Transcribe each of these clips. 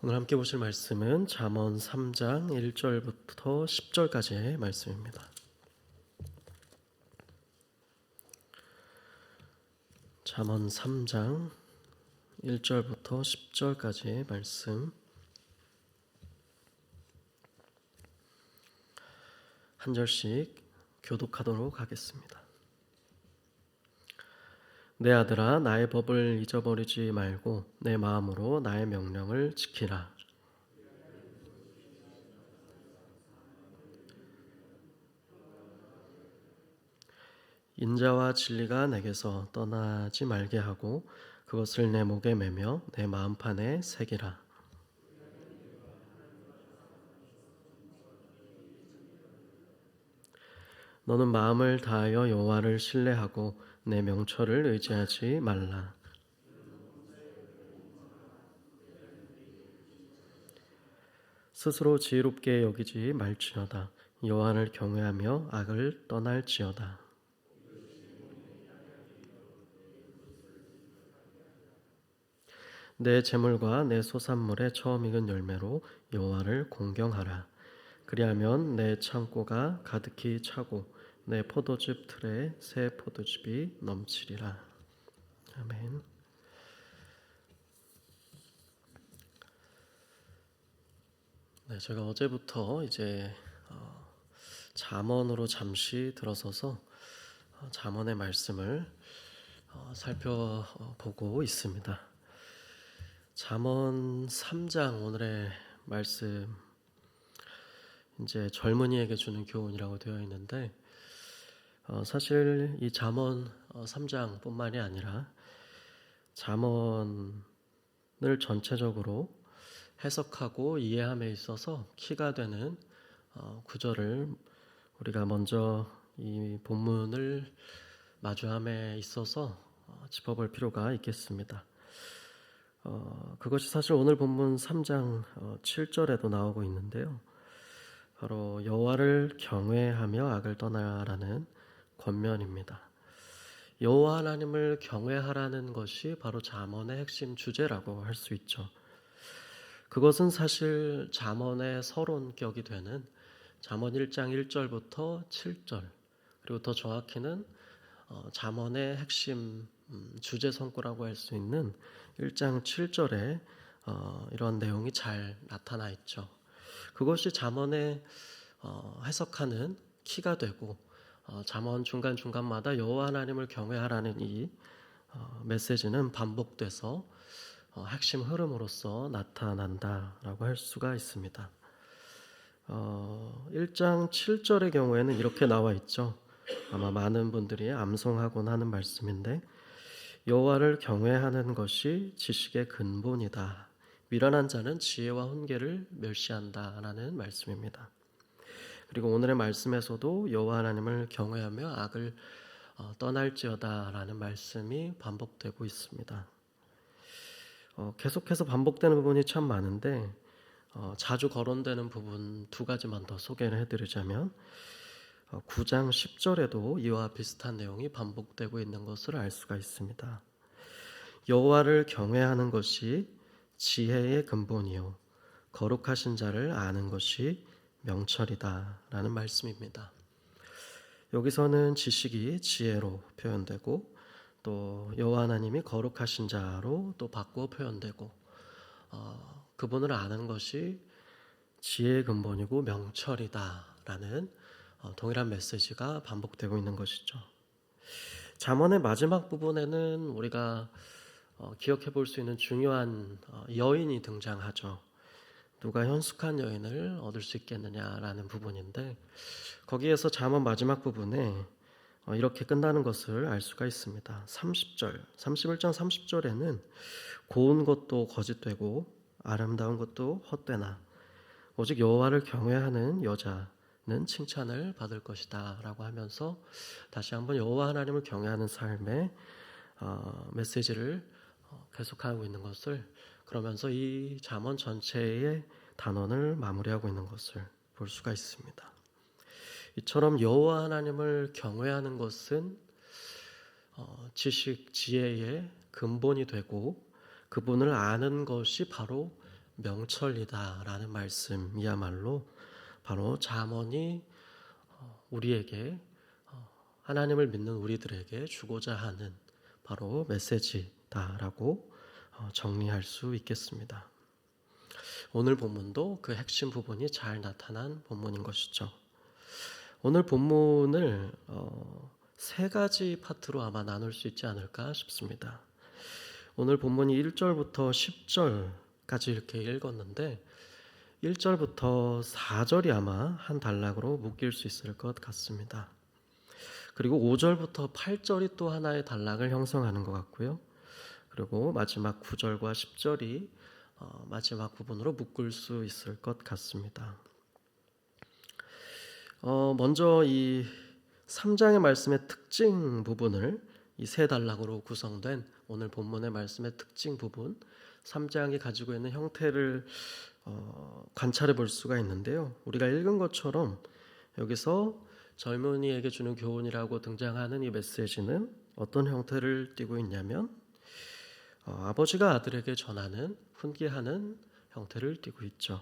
오늘 함께 보실 말씀은 잠언 3장 1절부터 10절까지의 말씀입니다. 잠언 3장 1절부터 10절까지의 말씀 한 절씩 교독하도록 하겠습니다. 내 아들아, 나의 법을 잊어버리지 말고 내 마음으로 나의 명령을 지키라. 인자와 진리가 내게서 떠나지 말게 하고 그것을 내 목에 매며 내 마음판에 새기라. 너는 마음을 다하여 여호와를 신뢰하고 내 명철을 의지하지 말라. 스스로 지혜롭게 여기지 말지어다. 여호와를 경외하며 악을 떠날지어다. 내 재물과 내 소산물의 처음 익은 열매로 여호와를 공경하라. 그리하면 내 창고가 가득히 차고 내 포도즙 틀에 새 포도즙이 넘치리라. 아멘. 네, 제가 어제부터 이제 잠언으로 잠시 들어서서 잠언의 말씀을 살펴보고 있습니다. 잠언 3장 오늘의 말씀, 이제 젊은이에게 주는 교훈이라고 되어 있는데 사실 이 잠언 3장뿐만이 아니라 잠언을 전체적으로 해석하고 이해함에 있어서 키가 되는 구절을 우리가 먼저 이 본문을 마주함에 있어서 짚어볼 필요가 있겠습니다. 그것이 사실 오늘 본문 3장 7절에도 나오고 있는데요. 바로 여호와를 경외하며 악을 떠나라는 권면입니다. 여호와 하나님을 경외하라는 것이 바로 잠언의 핵심 주제라고 할 수 있죠. 그것은 사실 잠언의 서론격이 되는 잠언 1장 1절부터 7절, 그리고 더 정확히는 잠언의 핵심 주제 성구라고 할 수 있는 1장 7절에 이런 내용이 잘 나타나 있죠. 그것이 잠언의 해석하는 키가 되고 잠언 중간중간마다 여호와 하나님을 경외하라는 이 메시지는 반복돼서 핵심 흐름으로서 나타난다라고 할 수가 있습니다. 1장 7절의 경우에는 이렇게 나와 있죠. 아마 많은 분들이 암송하곤 하는 말씀인데, 여호와를 경외하는 것이 지식의 근본이다. 미련한 자는 지혜와 훈계를 멸시한다라는 말씀입니다. 그리고 오늘의 말씀에서도 여호와 하나님을 경외하며 악을 떠날지어다라는 말씀이 반복되고 있습니다. 계속해서 반복되는 부분이 참 많은데 자주 거론되는 부분 두 가지만 더 소개를 해드리자면 9장 10절에도 이와 비슷한 내용이 반복되고 있는 것을 알 수가 있습니다. 여호와를 경외하는 것이 지혜의 근본이요 거룩하신 자를 아는 것이 명철이다 라는 말씀입니다. 여기서는 지식이 지혜로 표현되고 또 여호와 하나님이 거룩하신 자로 또 바꾸어 표현되고 그분을 아는 것이 지혜의 근본이고 명철이다라는 동일한 메시지가 반복되고 있는 것이죠. 잠언의 마지막 부분에는 우리가 기억해 볼 수 있는 중요한 여인이 등장하죠. 누가 현숙한 여인을 얻을 수 있겠느냐라는 부분인데 거기에서 잠언 마지막 부분에 이렇게 끝나는 것을 알 수가 있습니다. 30절, 31장 30절에는 고운 것도 거짓되고 아름다운 것도 헛되나 오직 여호와를 경외하는 여자는 칭찬을 받을 것이다 라고 하면서 다시 한번 여호와 하나님을 경외하는 삶의 메시지를 계속하고 있는 것을, 그러면서 이 잠언 전체의 단원을 마무리하고 있는 것을 볼 수가 있습니다. 이처럼 여호와 하나님을 경외하는 것은 지식, 지혜의 근본이 되고 그분을 아는 것이 바로 명철이다라는 말씀이야말로 바로 잠언이 우리에게 하나님을 믿는 우리들에게 주고자 하는 바로 메시지다라고 정리할 수 있겠습니다. 오늘 본문도 그 핵심 부분이 잘 나타난 본문인 것이죠. 오늘 본문을 세 가지 파트로 아마 나눌 수 있지 않을까 싶습니다. 오늘 본문이 1절부터 10절까지 이렇게 읽었는데 1절부터 4절이 아마 한 단락으로 묶일 수 있을 것 같습니다. 그리고 5절부터 8절이 또 하나의 단락을 형성하는 것 같고요. 그리고 마지막 9절과 10절이 마지막 부분으로 묶을 수 있을 것 같습니다. 먼저 이 3장의 말씀의 특징 부분을 이 세 단락으로 구성된 오늘 본문의 말씀의 특징 부분 3장이 가지고 있는 형태를 관찰해 볼 수가 있는데요. 우리가 읽은 것처럼 여기서 젊은이에게 주는 교훈이라고 등장하는 이 메시지는 어떤 형태를 띠고 있냐면 아버지가 아들에게 전하는 훈계하는 형태를 띠고 있죠.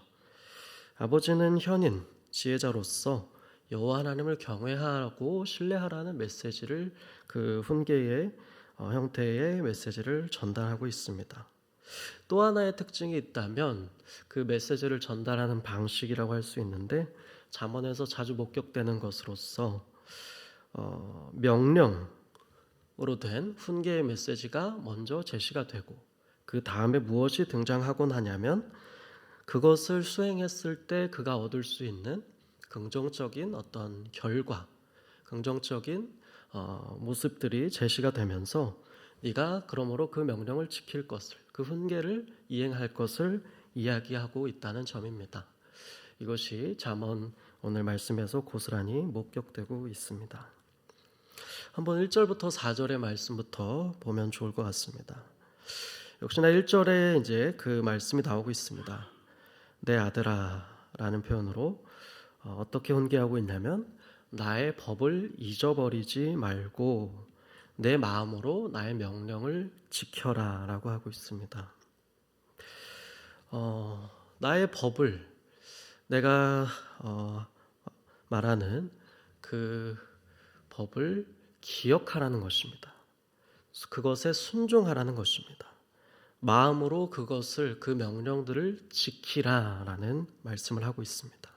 아버지는 현인, 지혜자로서 여호와 하나님을 경외하고 신뢰하라는 메시지를 그 훈계의 형태의 메시지를 전달하고 있습니다. 또 하나의 특징이 있다면 그 메시지를 전달하는 방식이라고 할 수 있는데 잠언에서 자주 목격되는 것으로서 명령으로 된 훈계의 메시지가 먼저 제시가 되고 그 다음에 무엇이 등장하곤 하냐면 그것을 수행했을 때 그가 얻을 수 있는 긍정적인 어떤 결과, 긍정적인 모습들이 제시가 되면서 네가 그러므로 그 명령을 지킬 것을, 그 훈계를 이행할 것을 이야기하고 있다는 점입니다. 이것이 잠언 오늘 말씀에서 고스란히 목격되고 있습니다. 한번 1절부터 4절의 말씀부터 보면 좋을 것 같습니다. 역시나 1절에 이제 그 말씀이 나오고 있습니다. 내 아들아 라는 표현으로 어떻게 훈계하고 있냐면 나의 법을 잊어버리지 말고 내 마음으로 나의 명령을 지켜라 라고 하고 있습니다. 나의 법을 내가 말하는 그 법을 기억하라는 것입니다. 그것에 순종하라는 것입니다. 마음으로 그것을 그 명령들을 지키라라는 말씀을 하고 있습니다.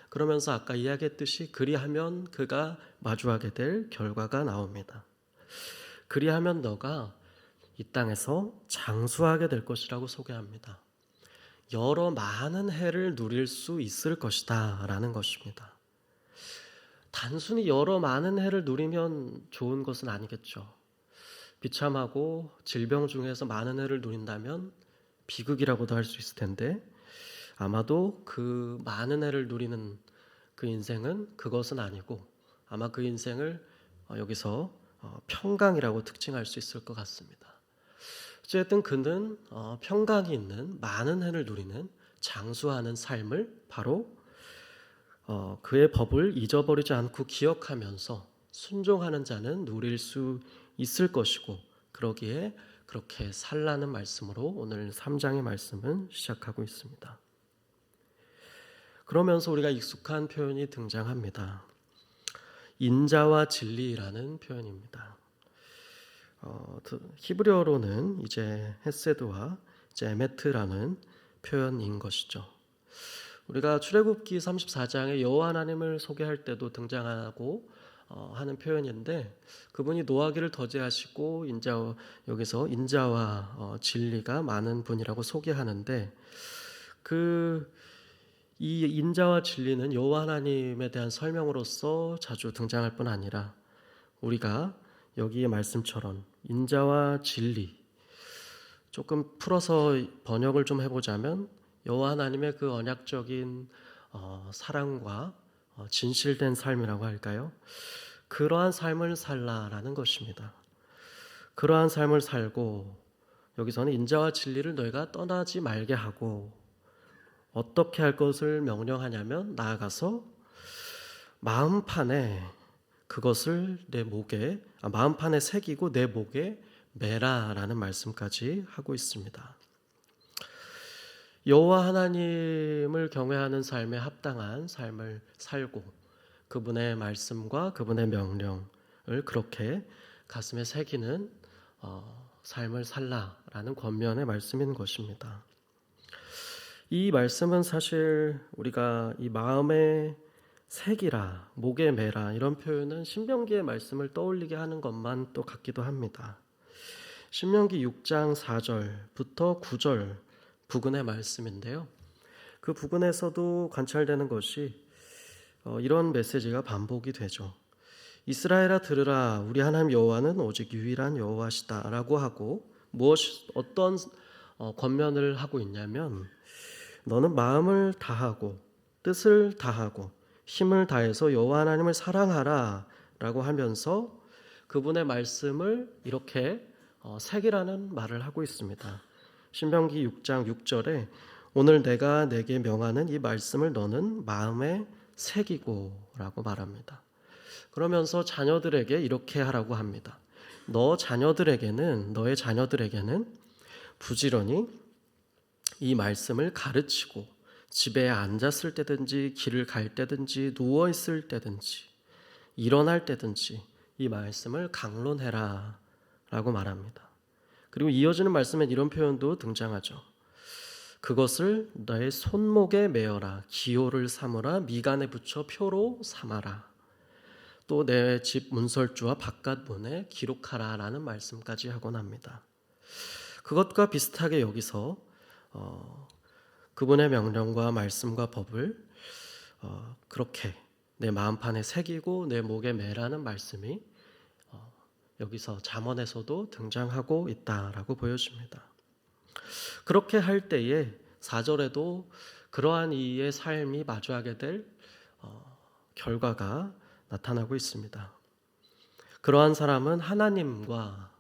그러면서 아까 이야기했듯이 그리하면 그가 마주하게 될 결과가 나옵니다. 그리하면 너가 이 땅에서 장수하게 될 것이라고 소개합니다. 여러 많은 해를 누릴 수 있을 것이다 라는 것입니다. 단순히 여러 많은 해를 누리면 좋은 것은 아니겠죠. 비참하고 질병 중에서 많은 해를 누린다면 비극이라고도 할 수 있을 텐데 아마도 그 많은 해를 누리는 그 인생은 그것은 아니고 아마 그 인생을 여기서 평강이라고 특징할 수 있을 것 같습니다. 어쨌든 그는 평강이 있는 많은 해를 누리는 장수하는 삶을 바로 그의 법을 잊어버리지 않고 기억하면서 순종하는 자는 누릴 수 있을 것이고 그러기에 그렇게 살라는 말씀으로 오늘 3장의 말씀은 시작하고 있습니다. 그러면서 우리가 익숙한 표현이 등장합니다. 인자와 진리라는 표현입니다. 히브리어로는 이제 헤세드와 이제 에메트라는 표현인 것이죠. 우리가 출애굽기 34장에 여호와 하나님을 소개할 때도 등장하고 하는 표현인데 그분이 노하기를 더디하시고 여기서 인자와 진리가 많은 분이라고 소개하는데 이 인자와 진리는 여호와 하나님에 대한 설명으로서 자주 등장할 뿐 아니라 우리가 여기의 말씀처럼 인자와 진리 조금 풀어서 번역을 좀 해보자면 여호와 하나님의 그 언약적인 사랑과 진실된 삶이라고 할까요? 그러한 삶을 살라라는 것입니다. 그러한 삶을 살고 여기서는 인자와 진리를 너희가 떠나지 말게 하고 어떻게 할 것을 명령하냐면 나아가서 마음판에 그것을 내 목에 마음판에 새기고 내 목에 매라라는 말씀까지 하고 있습니다. 여호와 하나님을 경외하는 삶에 합당한 삶을 살고 그분의 말씀과 그분의 명령을 그렇게 가슴에 새기는 삶을 살라라는 권면의 말씀인 것입니다. 이 말씀은 사실 우리가 이 마음에 새기라, 목에 매라 이런 표현은 신명기의 말씀을 떠올리게 하는 것만 또 같기도 합니다. 신명기 6장 4절부터 9절 부근의 말씀인데요. 그 부근에서도 관찰되는 것이 이런 메시지가 반복이 되죠. 이스라엘아 들으라, 우리 하나님 여호와는 오직 유일한 여호와시다라고 하고 어떤 권면을 하고 있냐면 너는 마음을 다하고 뜻을 다하고 힘을 다해서 여호와 하나님을 사랑하라라고 하면서 그분의 말씀을 이렇게 새기라는 말을 하고 있습니다. 신명기 6장 6절에 오늘 내가 내게 명하는 이 말씀을 너는 마음에 새기고라고 말합니다. 그러면서 자녀들에게 이렇게 하라고 합니다. 너의 자녀들에게는 부지런히 이 말씀을 가르치고 집에 앉았을 때든지 길을 갈 때든지 누워 있을 때든지 일어날 때든지 이 말씀을 강론해라 라고 말합니다. 그리고 이어지는 말씀엔 이런 표현도 등장하죠. 그것을 너의 손목에 메어라, 기호를 삼으라, 미간에 붙여 표로 삼아라. 또 내 집 문설주와 바깥 문에 기록하라 라는 말씀까지 하곤 합니다. 그것과 비슷하게 여기서 그분의 명령과 말씀과 법을 그렇게 내 마음판에 새기고 내 목에 매라는 말씀이 여기서 잠언에서도 등장하고 있다라고 보여집니다. 그렇게 할 때에 4절에도 그러한 이의 삶이 마주하게 될 결과가 나타나고 있습니다. 그러한 사람은 하나님과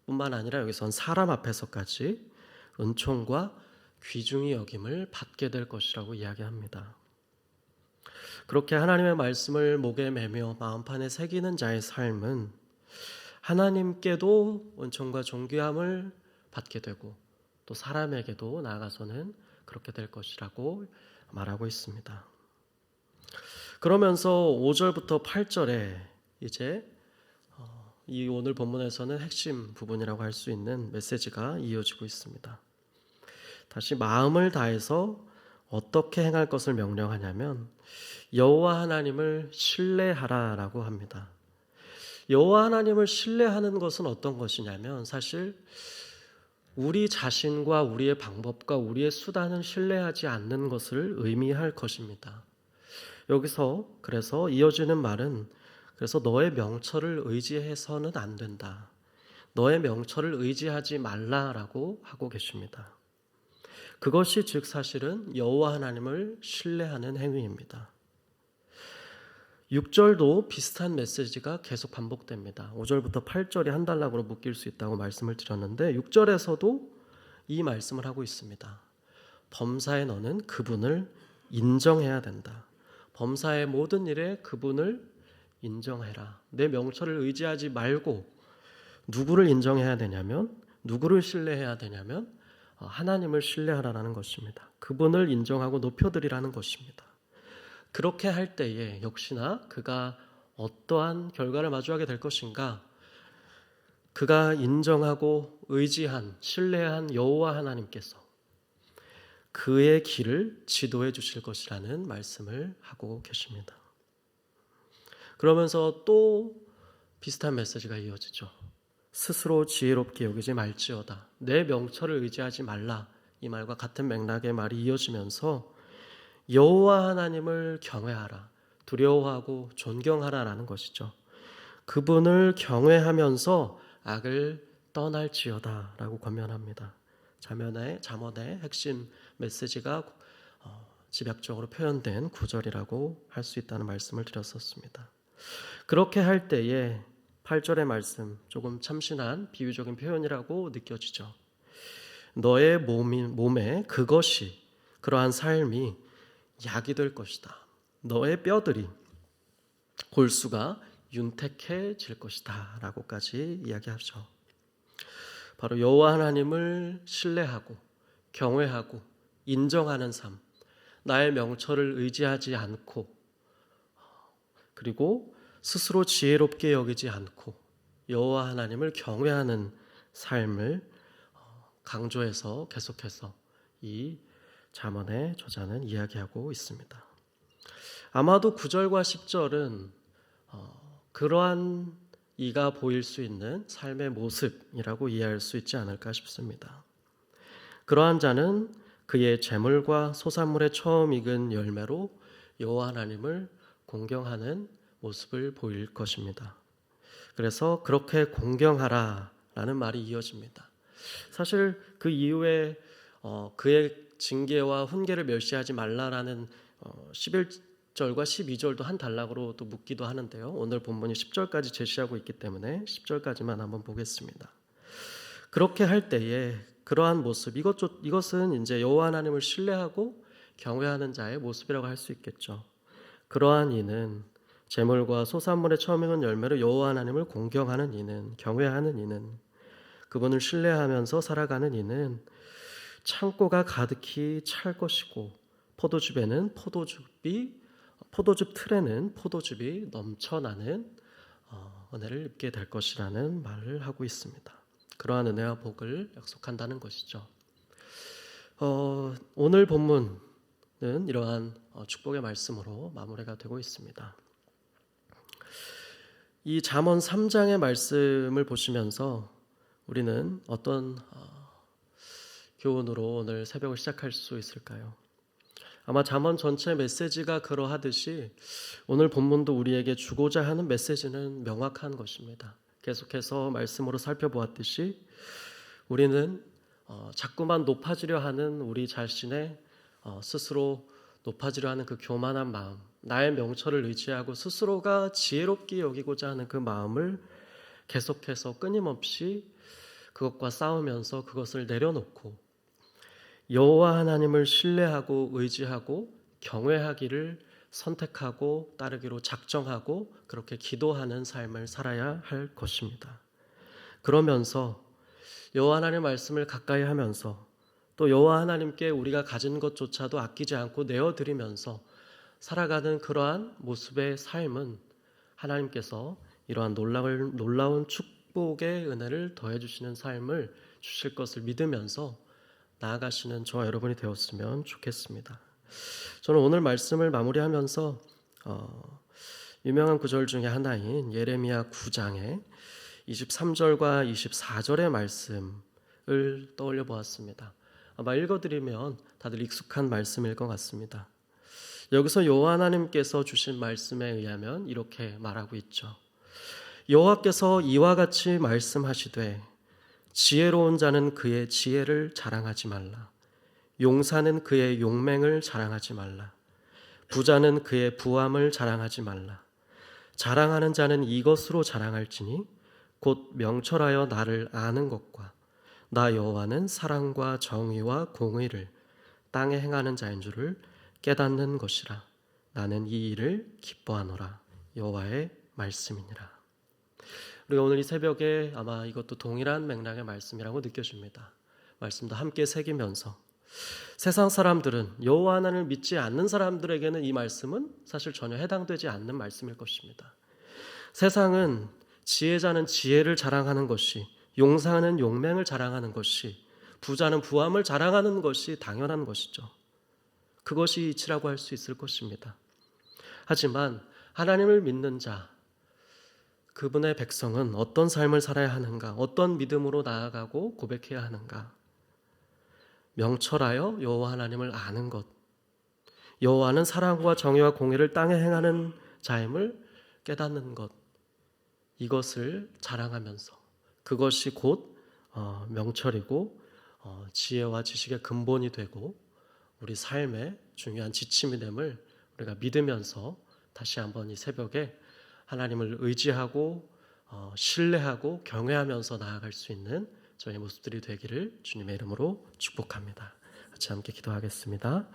뿐만 아니라 여기선 사람 앞에서까지 은총과 귀중히 여김을 받게 될 것이라고 이야기합니다. 그렇게 하나님의 말씀을 목에 매며 마음판에 새기는 자의 삶은 하나님께도 은총과 존귀함을 받게 되고 또 사람에게도 나아가서는 그렇게 될 것이라고 말하고 있습니다. 그러면서 5절부터 8절에 이제 이 오늘 본문에서는 핵심 부분이라고 할 수 있는 메시지가 이어지고 있습니다. 다시 마음을 다해서 어떻게 행할 것을 명령하냐면 여호와 하나님을 신뢰하라라고 합니다. 여호와 하나님을 신뢰하는 것은 어떤 것이냐면 사실 우리 자신과 우리의 방법과 우리의 수단을 신뢰하지 않는 것을 의미할 것입니다. 여기서 그래서 이어지는 말은 그래서 너의 명철을 의지해서는 안 된다. 너의 명철을 의지하지 말라라고 하고 계십니다. 그것이 즉 사실은 여호와 하나님을 신뢰하는 행위입니다. 6절도 비슷한 메시지가 계속 반복됩니다. 5절부터 8절이 한 단락으로 묶일 수 있다고 말씀을 드렸는데 6절에서도 이 말씀을 하고 있습니다. 범사에 너는 그분을 인정해야 된다. 범사의 모든 일에 그분을 인정해라. 내 명철을 의지하지 말고 누구를 인정해야 되냐면 누구를 신뢰해야 되냐면 하나님을 신뢰하라는 것입니다. 그분을 인정하고 높여드리라는 것입니다. 그렇게 할 때에 역시나 그가 어떠한 결과를 마주하게 될 것인가? 그가 인정하고 의지한 신뢰한 여호와 하나님께서 그의 길을 지도해 주실 것이라는 말씀을 하고 계십니다. 그러면서 또 비슷한 메시지가 이어지죠. 스스로 지혜롭게 여기지 말지어다. 내 명철을 의지하지 말라. 이 말과 같은 맥락의 말이 이어지면서 여호와 하나님을 경외하라. 두려워하고 존경하라라는 것이죠. 그분을 경외하면서 악을 떠날지어다 라고 권면합니다. 잠언의 핵심 메시지가 집약적으로 표현된 구절이라고 할 수 있다는 말씀을 드렸었습니다. 그렇게 할 때에 8절의 말씀 조금 참신한 비유적인 표현이라고 느껴지죠. 너의 몸에 그것이 그러한 삶이 약이 될 것이다. 너의 뼈들이 골수가 윤택해질 것이다 라고까지 이야기하죠. 바로 여호와 하나님을 신뢰하고 경외하고 인정하는 삶, 나의 명철을 의지하지 않고, 그리고 스스로 지혜롭게 여기지 않고 여호와 하나님을 경외하는 삶을 강조해서 계속해서 이 잠언의 저자는 이야기하고 있습니다. 아마도 9절과 10절은 그러한 이가 보일 수 있는 삶의 모습이라고 이해할 수 있지 않을까 싶습니다. 그러한 자는 그의 재물과 소산물의 처음 익은 열매로 여호와 하나님을 공경하는 모습을 보일 것입니다. 그래서 그렇게 공경하라라는 말이 이어집니다. 사실 그 이후에 그의 징계와 훈계를 멸시하지 말라라는 11절과 12절도 한 단락으로 또 묻기도 하는데요. 오늘 본문이 10절까지 제시하고 있기 때문에 10절까지만 한번 보겠습니다. 그렇게 할 때에 그러한 모습, 이것은 이제 여호와 하나님을 신뢰하고 경외하는 자의 모습이라고 할 수 있겠죠. 그러한 이는 재물과 소산물의 처음 익은 열매로 여호와 하나님을 공경하는 이는, 경외하는 이는, 그분을 신뢰하면서 살아가는 이는 창고가 가득히 찰 것이고 포도즙 틀에는 포도즙이 넘쳐나는 은혜를 입게 될 것이라는 말을 하고 있습니다. 그러한 은혜와 복을 약속한다는 것이죠. 오늘 본문은 이러한 축복의 말씀으로 마무리가 되고 있습니다. 이 잠언 3장의 말씀을 보시면서 우리는 어떤 교훈으로 오늘 새벽을 시작할 수 있을까요? 아마 잠언 전체 메시지가 그러하듯이 오늘 본문도 우리에게 주고자 하는 메시지는 명확한 것입니다. 계속해서 말씀으로 살펴보았듯이 우리는 자꾸만 높아지려 하는 우리 자신의 스스로 높아지려 하는 그 교만한 마음, 나의 명철을 의지하고 스스로가 지혜롭게 여기고자 하는 그 마음을 계속해서 끊임없이 그것과 싸우면서 그것을 내려놓고 여호와 하나님을 신뢰하고 의지하고 경외하기를 선택하고 따르기로 작정하고 그렇게 기도하는 삶을 살아야 할 것입니다. 그러면서 여호와 하나님의 말씀을 가까이 하면서 또 여호와 하나님께 우리가 가진 것조차도 아끼지 않고 내어드리면서 살아가는 그러한 모습의 삶은 하나님께서 이러한 놀라운 축복의 은혜를 더해주시는 삶을 주실 것을 믿으면서 나아가시는 저와 여러분이 되었으면 좋겠습니다. 저는 오늘 말씀을 마무리하면서 유명한 구절 중에 하나인 예레미야 9장의 23절과 24절의 말씀을 떠올려 보았습니다. 아마 읽어드리면 다들 익숙한 말씀일 것 같습니다. 여기서 여호와 하나님께서 주신 말씀에 의하면 이렇게 말하고 있죠. 여호와께서 이와 같이 말씀하시되 지혜로운 자는 그의 지혜를 자랑하지 말라. 용사는 그의 용맹을 자랑하지 말라. 부자는 그의 부함을 자랑하지 말라. 자랑하는 자는 이것으로 자랑할지니 곧 명철하여 나를 아는 것과 나 여호와는 사랑과 정의와 공의를 땅에 행하는 자인 줄을 깨닫는 것이라. 나는 이 일을 기뻐하노라. 여호와의 말씀이니라. 우리가 오늘 이 새벽에 아마 이것도 동일한 맥락의 말씀이라고 느껴집니다. 말씀도 함께 새기면서 세상 사람들은 여호와 하나님을 믿지 않는 사람들에게는 이 말씀은 사실 전혀 해당되지 않는 말씀일 것입니다. 세상은 지혜자는 지혜를 자랑하는 것이, 용사는 용맹을 자랑하는 것이, 부자는 부함을 자랑하는 것이 당연한 것이죠. 그것이 이치라고 할 수 있을 것입니다. 하지만 하나님을 믿는 자, 그분의 백성은 어떤 삶을 살아야 하는가, 어떤 믿음으로 나아가고 고백해야 하는가? 명철하여 여호와 하나님을 아는 것, 여호와는 사랑과 정의와 공의를 땅에 행하는 자임을 깨닫는 것, 이것을 자랑하면서 그것이 곧 명철이고 지혜와 지식의 근본이 되고 우리 삶의 중요한 지침이 됨을 우리가 믿으면서 다시 한번 이 새벽에 하나님을 의지하고 신뢰하고 경외하면서 나아갈 수 있는 저희 모습들이 되기를 주님의 이름으로 축복합니다. 같이 함께 기도하겠습니다.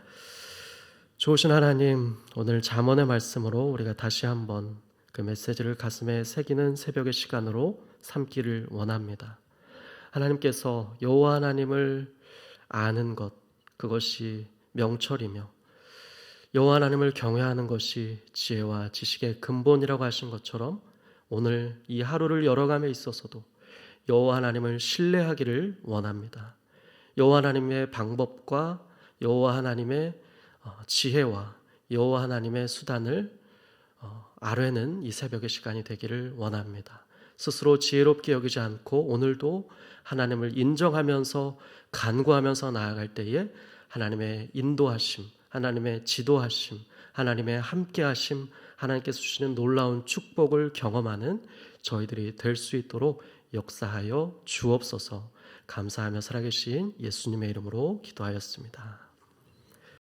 좋으신 하나님, 오늘 잠언의 말씀으로 우리가 다시 한번 그 메시지를 가슴에 새기는 새벽의 시간으로 삼기를 원합니다. 하나님께서 여호와 하나님을 아는 것, 그것이 명철이며 여호와 하나님을 경외하는 것이 지혜와 지식의 근본이라고 하신 것처럼 오늘 이 하루를 열어감에 있어서도 여호와 하나님을 신뢰하기를 원합니다. 여호와 하나님의 방법과 여호와 하나님의 지혜와 여호와 하나님의 수단을 아뢰는 이 새벽의 시간이 되기를 원합니다. 스스로 지혜롭게 여기지 않고 오늘도 하나님을 인정하면서 간구하면서 나아갈 때에 하나님의 인도하심, 하나님의 지도하심, 하나님의 함께하심, 하나님께서 주시는 놀라운 축복을 경험하는 저희들이 될 수 있도록 역사하여 주옵소서. 감사하며 살아계신 예수님의 이름으로 기도하였습니다.